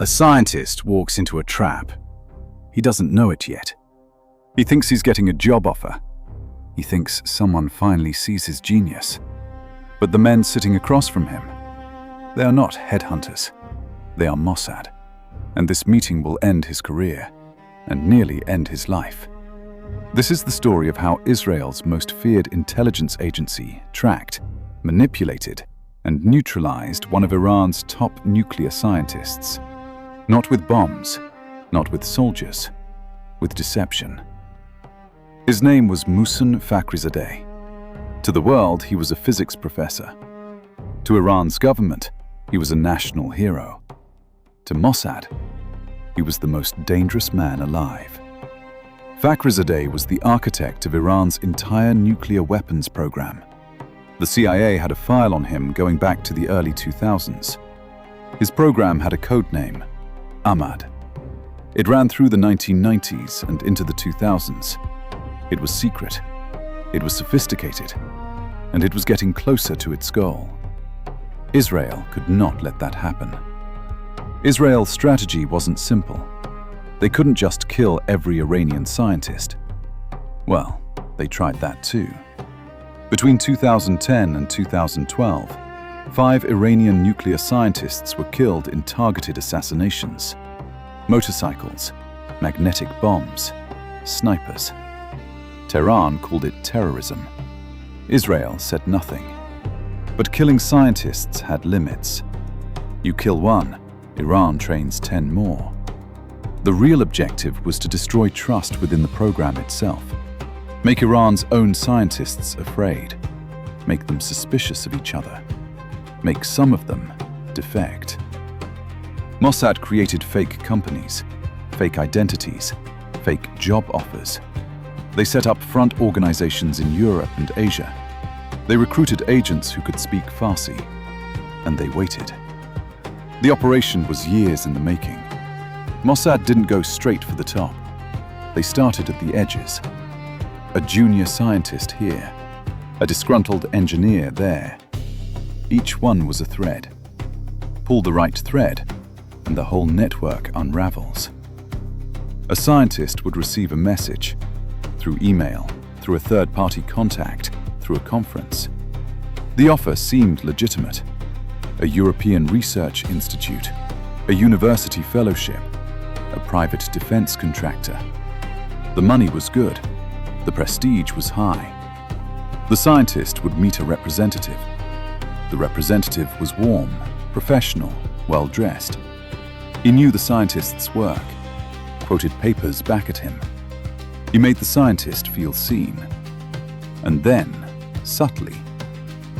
A scientist walks into a trap. He doesn't know it yet. He thinks he's getting a job offer. He thinks someone finally sees his genius. But the men sitting across from him, they are not headhunters. They are Mossad. And this meeting will end his career and nearly end his life. This is the story of how Israel's most feared intelligence agency tracked, manipulated, and neutralized one of Iran's top nuclear scientists. Not with bombs, not with soldiers, with deception. His name was Mohsen Fakhrizadeh. To the world, he was a physics professor. To Iran's government, he was a national hero. To Mossad, he was the most dangerous man alive. Fakhrizadeh was the architect of Iran's entire nuclear weapons program. The CIA had a file on him going back to the early 2000s. His program had a code name, Ahmad. It ran through the 1990s and into the 2000s. It was secret, it was sophisticated, and it was getting closer to its goal. Israel could not let that happen. Israel's strategy wasn't simple. They couldn't just kill every Iranian scientist. Well, they tried that too. Between 2010 and 2012, 5 Iranian nuclear scientists were killed in targeted assassinations. Motorcycles, magnetic bombs, snipers. Tehran called it terrorism. Israel said nothing. But killing scientists had limits. You kill one, Iran trains 10 more. The real objective was to destroy trust within the program itself. Make Iran's own scientists afraid. Make them suspicious of each other. Make some of them defect. Mossad created fake companies, fake identities, fake job offers. They set up front organizations in Europe and Asia. They recruited agents who could speak Farsi, and they waited. The operation was years in the making. Mossad didn't go straight for the top. They started at the edges. A junior scientist here, a disgruntled engineer there. Each one was a thread. Pull the right thread, and the whole network unravels. A scientist would receive a message through email, through a third-party contact, through a conference. The offer seemed legitimate. A European research institute, a university fellowship, a private defense contractor. The money was good. The prestige was high. The scientist would meet a representative. The representative was warm, professional, well-dressed. He knew the scientist's work, quoted papers back at him. He made the scientist feel seen. And then, subtly,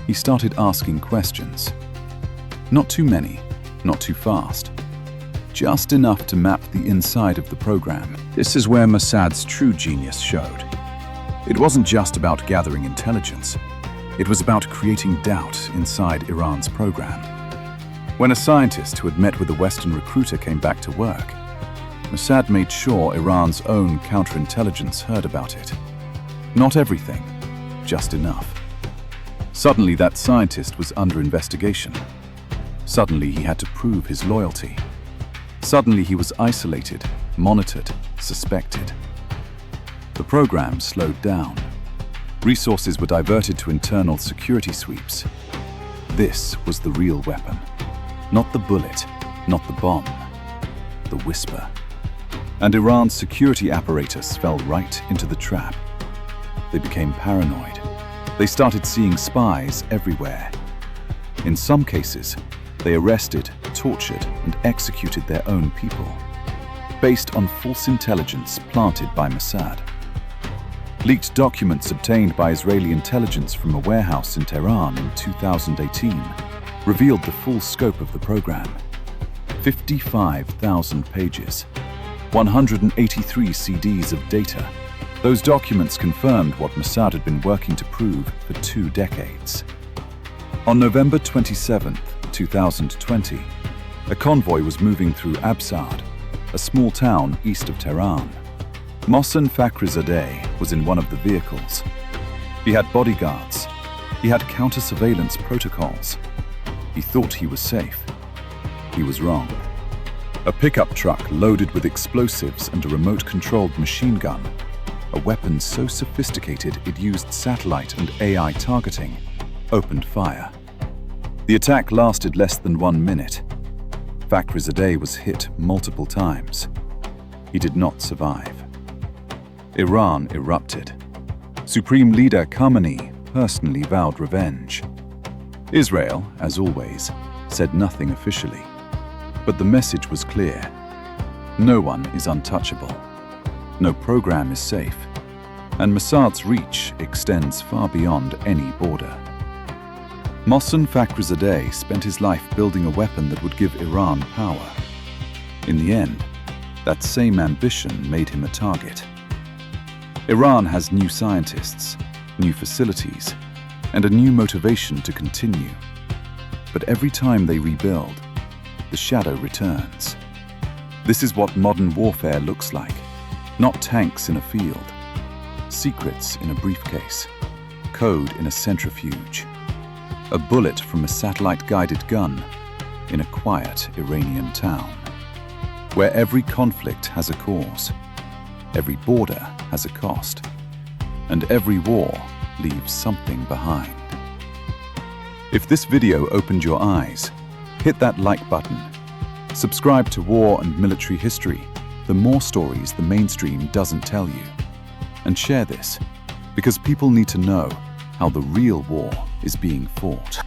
he started asking questions. Not too many, not too fast. Just enough to map the inside of the program. This is where Mossad's true genius showed. It wasn't just about gathering intelligence. It was about creating doubt inside Iran's program. When a scientist who had met with a Western recruiter came back to work, Mossad made sure Iran's own counterintelligence heard about it. Not everything, just enough. Suddenly that scientist was under investigation. Suddenly he had to prove his loyalty. Suddenly he was isolated, monitored, suspected. The program slowed down. Resources were diverted to internal security sweeps. This was the real weapon. Not the bullet, not the bomb, the whisper. And Iran's security apparatus fell right into the trap. They became paranoid. They started seeing spies everywhere. In some cases, they arrested, tortured, and executed their own people, based on false intelligence planted by Mossad. Leaked documents obtained by Israeli intelligence from a warehouse in Tehran in 2018 revealed the full scope of the program. 55,000 pages, 183 CDs of data. Those documents confirmed what Mossad had been working to prove for 2 decades. On November 27, 2020, a convoy was moving through Absard, a small town east of Tehran. Mohsen Fakhrizadeh was in one of the vehicles. He had bodyguards. He had counter-surveillance protocols. He thought he was safe. He was wrong. A pickup truck loaded with explosives and a remote-controlled machine gun, a weapon so sophisticated it used satellite and AI targeting, opened fire. The attack lasted less than 1 minute. Fakhrizadeh was hit multiple times. He did not survive. Iran erupted. Supreme Leader Khamenei personally vowed revenge. Israel, as always, said nothing officially. But the message was clear. No one is untouchable. No program is safe. And Mossad's reach extends far beyond any border. Mohsen Fakhrizadeh spent his life building a weapon that would give Iran power. In the end, that same ambition made him a target. Iran has new scientists, new facilities, and a new motivation to continue. But every time they rebuild, the shadow returns. This is what modern warfare looks like. Not tanks in a field, secrets in a briefcase, code in a centrifuge, a bullet from a satellite-guided gun in a quiet Iranian town, where every conflict has a cause, every border has a cost, and every war leaves something behind. If this video opened your eyes, hit that like button. Subscribe to War and Military History, the more stories the mainstream doesn't tell you. And share this, because people need to know how the real war is being fought.